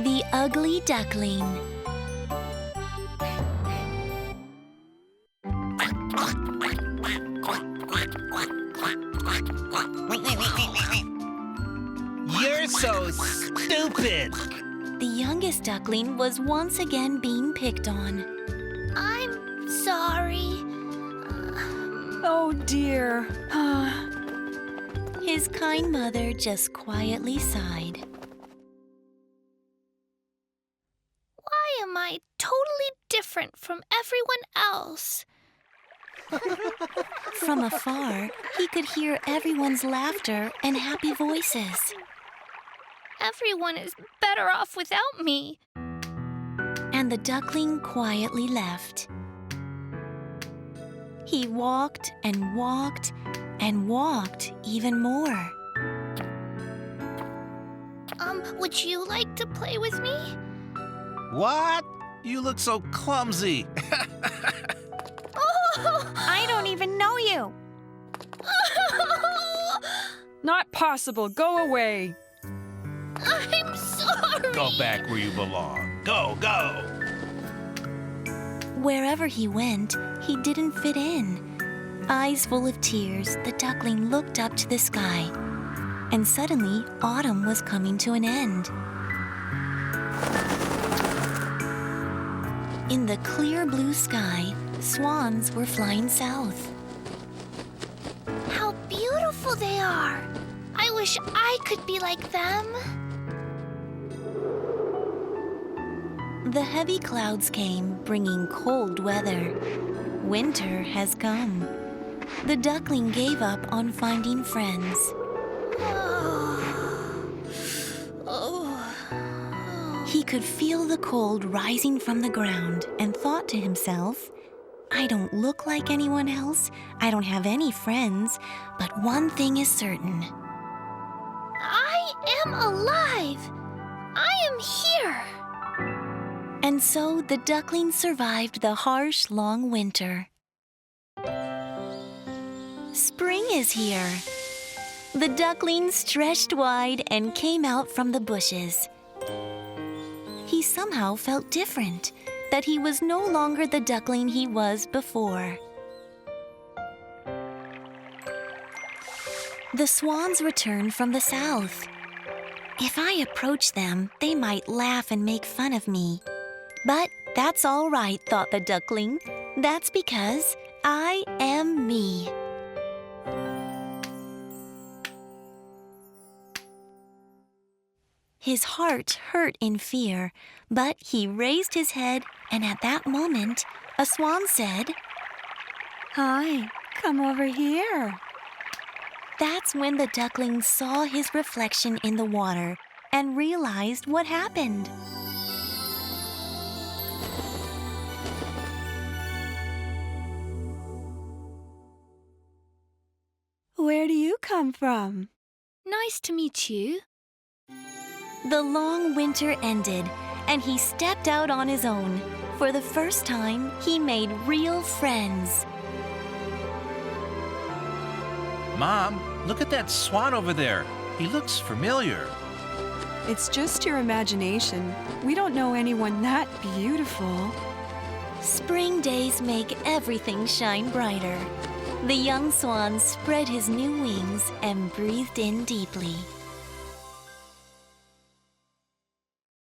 The Ugly Duckling. You're so stupid! The youngest duckling was once again being picked on. I'm sorry. Oh dear. His kind mother just quietly sighed. Why am I totally different from everyone else? From afar, he could hear everyone's laughter and happy voices. Everyone is better off without me. And the duckling quietly left. He walked and walked and walked even more. Would you like to play with me? What? You look so clumsy. I don't even know you. Not possible. Go away. I'm sorry. Go back where you belong. Go, go! Wherever he went, he didn't fit in. Eyes full of tears, the duckling looked up to the sky. And suddenly, autumn was coming to an end. In the clear blue sky, swans were flying south. How beautiful they are. I wish I could be like them. The heavy clouds came, bringing cold weather. Winter has come. The duckling gave up on finding friends. He could feel the cold rising from the ground and thought to himself, I don't look like anyone else, I don't have any friends, but one thing is certain. I am alive. I am here. And so the duckling survived the harsh, long winter. Spring is here. The duckling stretched wide and came out from the bushes. He somehow felt different, that he was no longer the duckling he was before. The swans returned from the south. If I approach them, they might laugh and make fun of me. But that's all right, thought the duckling. That's because I am me. His heart hurt in fear, but he raised his head, and at that moment, a swan said, Hi, come over here. That's when the duckling saw his reflection in the water and realized what happened. Where do you come from? Nice to meet you. The long winter ended, and he stepped out on his own. For the first time, he made real friends. Mom, look at that swan over there. He looks familiar. It's just your imagination. We don't know anyone that beautiful. Spring days make everything shine brighter. The young swan spread his new wings and breathed in deeply.